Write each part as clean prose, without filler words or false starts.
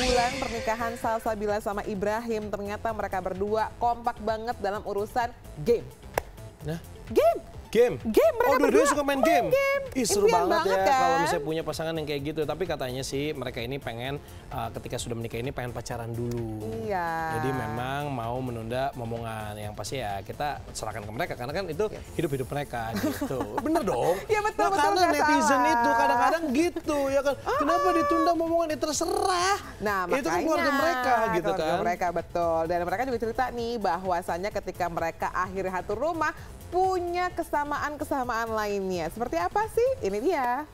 bulan pernikahan Salsabila sama Ibrahim, ternyata mereka berdua kompak banget dalam urusan game. Nah, Game. Mereka dua suka main game. Ih, seru banget ya kan? kalau misalnya punya pasangan yang kayak gitu. Tapi katanya sih mereka ini pengen ketika sudah menikah ini pengen pacaran dulu. Iya. Jadi memang mau menunda momongan. Yang pasti ya kita serahkan ke mereka karena kan itu hidup-hidup mereka gitu. Bener dong? Iya betul, Nah, betul. karena netizen salah. itu kadang-kadang gitu ya kan. Kenapa ditunda momongan? Ya terserah. Nah, itu kan keluarga mereka gitu keluarga kan. mereka betul. Dan mereka juga cerita nih bahwasannya ketika mereka akhirnya satu rumah punya kesamaan lainnya. Seperti apa sih? Ini dia.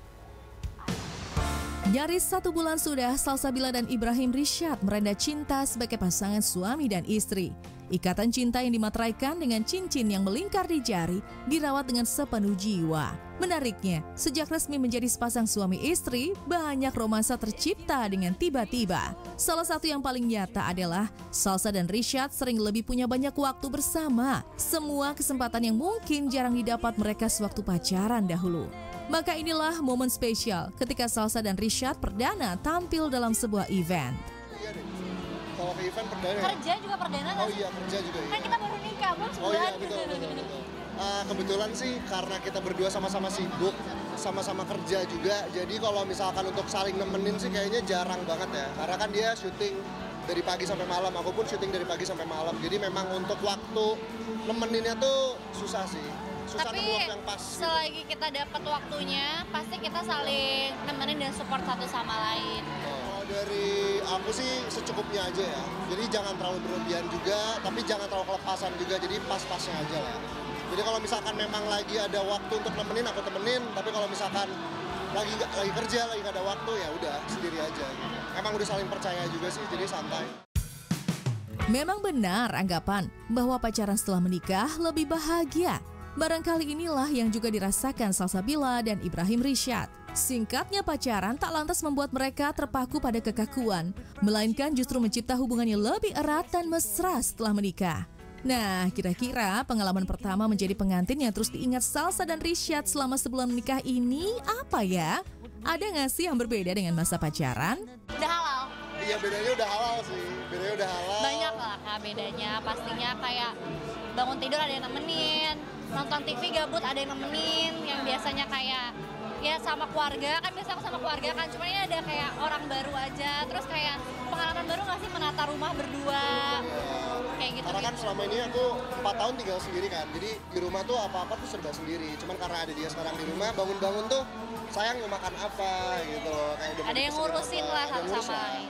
Nyaris 1 bulan sudah Salsabila dan Ibrahim Rishad merenda cinta sebagai pasangan suami dan istri. Ikatan cinta yang dimateraikan dengan cincin yang melingkar di jari dirawat dengan sepenuh jiwa. Menariknya, sejak resmi menjadi sepasang suami istri, banyak romansa tercipta dengan tiba-tiba. Salah satu yang paling nyata adalah Salsa dan Rishad sering lebih punya banyak waktu bersama. Semua kesempatan yang mungkin jarang didapat mereka sewaktu pacaran dahulu. Maka inilah momen spesial ketika Salsa dan Rishad perdana tampil dalam sebuah event. Iya deh. Kalau ke event perdana. Kerja juga perdana nggak? Oh iya, kerja juga ya. Kan kita baru nikah, belum sebulan. Oh iya, betul. Kebetulan sih karena kita berdua sama-sama sibuk, sama-sama kerja juga. Jadi kalau misalkan untuk saling nemenin sih kayaknya jarang banget ya. Karena kan dia syuting dari pagi sampai malam, aku pun syuting dari pagi sampai malam. Jadi memang untuk waktu nemeninnya tuh susah sih. Susah Tapi nemu waktu yang pas. selagi kita dapat waktunya, pasti kita saling nemenin dan support satu sama lain. Kalau dari aku sih secukupnya aja ya. Jadi jangan terlalu berlebihan juga, tapi jangan terlalu kelepasan juga. Jadi pas-pasnya aja lah. Jadi kalau misalkan memang lagi ada waktu untuk nemenin, aku temenin. Tapi kalau misalkan lagi kerja, lagi nggak ada waktu, ya udah sendiri aja. Gitu. Emang udah saling percaya juga sih, jadi santai. Memang benar anggapan bahwa pacaran setelah menikah lebih bahagia. Barangkali inilah yang juga dirasakan Salsabila dan Ibrahim Rishad. Singkatnya pacaran tak lantas membuat mereka terpaku pada kekakuan, melainkan justru mencipta hubungan yang lebih erat dan mesra setelah menikah. Nah, kira-kira pengalaman pertama menjadi pengantin yang terus diingat Salsa dan Rishad selama sebulan menikah ini apa ya? Ada nggak sih yang berbeda dengan masa pacaran? Udah halal. Iya, bedanya udah halal sih. Bedanya udah halal. Banyak lah Kak bedanya. Pastinya kayak bangun tidur ada yang nemenin, nonton TV gabut ada yang nemenin, yang biasanya kayak ya sama keluarga, kan biasa aku sama keluarga kan, cuma ini ada kayak orang baru aja, terus kayak pengalaman baru nggak sih menata rumah berdua, kayak gitu. Karena kan selama ini aku 4 tahun tinggal sendiri kan, jadi di rumah tuh apa-apa tuh serba sendiri. Cuman karena ada dia sekarang di rumah, bangun-bangun tuh sayang mau makan apa gitu loh. Kayak udah Ada yang ngurusin lah satu sama lain.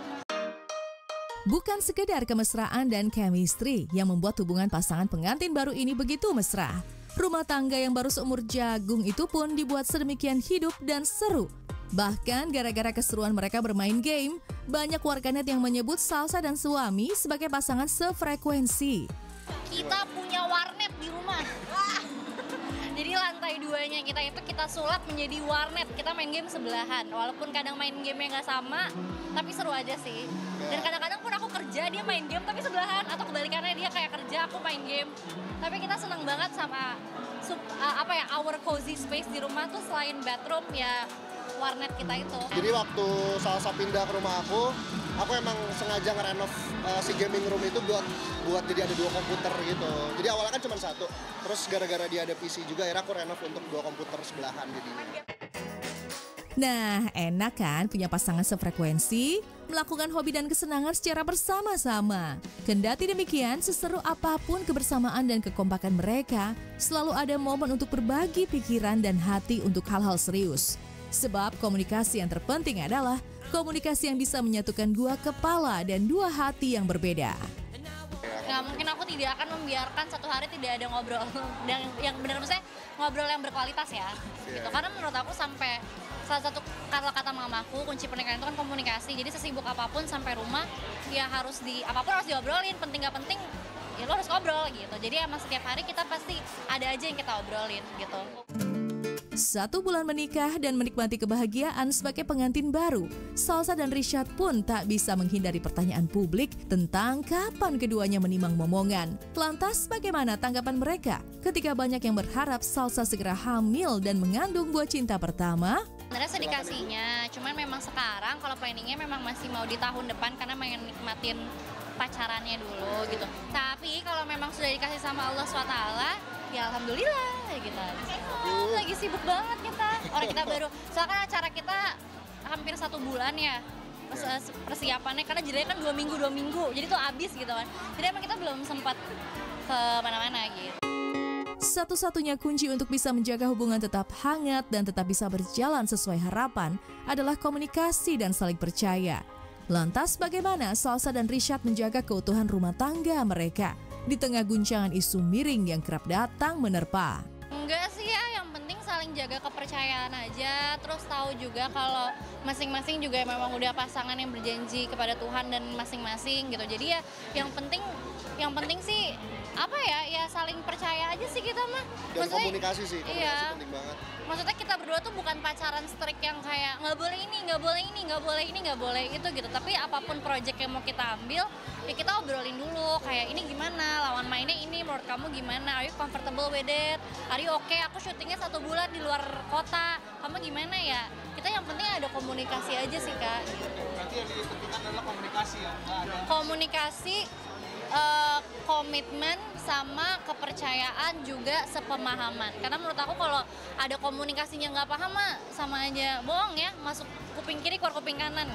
Bukan sekedar kemesraan dan chemistry yang membuat hubungan pasangan pengantin baru ini begitu mesra. Rumah tangga yang baru seumur jagung itu pun dibuat sedemikian hidup dan seru. Bahkan gara-gara keseruan mereka bermain game, banyak warganet yang menyebut Salsa dan suami sebagai pasangan sefrekuensi. Kita punya warnet di rumah. Jadi lantai 2-nya kita itu kita sulap menjadi warnet. Kita main game sebelahan. Walaupun kadang main gamenya nggak sama, tapi seru aja sih. Dan kadang-kadang pun aku kerja, dia main game tapi sebelahan. Atau kebalikannya, dia kayak kerja, aku main game. Tapi kita seneng banget sama our cozy space di rumah tuh selain bedroom ya warnet kita itu. Jadi waktu Salsa pindah ke rumah aku emang sengaja ngerenov si gaming room itu buat jadi ada 2 komputer gitu. Jadi awalnya kan cuma 1, terus gara-gara dia ada PC juga, akhirnya aku renov untuk 2 komputer sebelahan jadinya. Nah, enak kan punya pasangan sefrekuensi, melakukan hobi dan kesenangan secara bersama-sama. Kendati demikian, seseru apapun kebersamaan dan kekompakan mereka, selalu ada momen untuk berbagi pikiran dan hati untuk hal-hal serius. Sebab komunikasi yang terpenting adalah komunikasi yang bisa menyatukan 2 kepala dan 2 hati yang berbeda. Nggak mungkin aku tidak akan membiarkan satu hari tidak ada ngobrol yang benar, maksudnya ngobrol yang berkualitas ya. Gitu. Karena menurut aku sampai salah satu kata mamaku kunci pernikahan itu kan komunikasi. Jadi sesibuk apapun sampai rumah ya apapun harus diobrolin, penting nggak penting ya lo harus ngobrol gitu. Jadi emang setiap hari kita pasti ada aja yang kita obrolin gitu. 1 bulan menikah dan menikmati kebahagiaan sebagai pengantin baru, Salsa dan Rishad pun tak bisa menghindari pertanyaan publik tentang kapan keduanya menimang momongan. Lantas bagaimana tanggapan mereka ketika banyak yang berharap Salsa segera hamil dan mengandung buah cinta pertama? Sebenarnya sih dikasihnya, cuman memang sekarang kalau planningnya memang masih mau di tahun depan karena pengen nikmatin pacarannya dulu gitu. Tapi kalau memang sudah dikasih sama Allah SWT, ya alhamdulillah gitu. Lagi sibuk banget kita. Orang kita baru, soalnya kan acara kita hampir 1 bulan ya persiapannya, karena jadinya kan 2 minggu, jadi tuh habis gitu kan. Jadi emang kita belum sempat ke mana-mana gitu. Satu-satunya kunci untuk bisa menjaga hubungan tetap hangat dan tetap bisa berjalan sesuai harapan adalah komunikasi dan saling percaya. Lantas bagaimana Salsa dan Rishad menjaga keutuhan rumah tangga mereka di tengah guncangan isu miring yang kerap datang menerpa? Enggak sih ya, yang penting saling jaga kepercayaan aja, terus tahu juga kalau masing-masing juga memang udah pasangan yang berjanji kepada Tuhan dan masing-masing gitu. Jadi ya yang penting sih apa ya saling percaya aja sih kita mah. Dan komunikasi sih, iya, penting banget. Maksudnya kita berdua tuh bukan pacaran strict yang kayak nggak boleh ini, nggak boleh ini, nggak boleh ini, nggak boleh itu gitu. Tapi apapun project yang mau kita ambil, ya kita obrolin dulu kayak ini gimana, lawan mainnya ini menurut kamu gimana, are you comfortable with it, are you okay, aku syutingnya 1 bulan di luar kota, kamu gimana ya. Kita yang penting ada komunikasi aja sih Kak. Gitu. Berarti yang ditentukan adalah komunikasi ya? Komunikasi, komitmen sama kepercayaan juga sepemahaman. Karena menurut aku kalau ada komunikasinya nggak paham mah sama aja bohong ya, masuk kuping kiri keluar kuping kanan.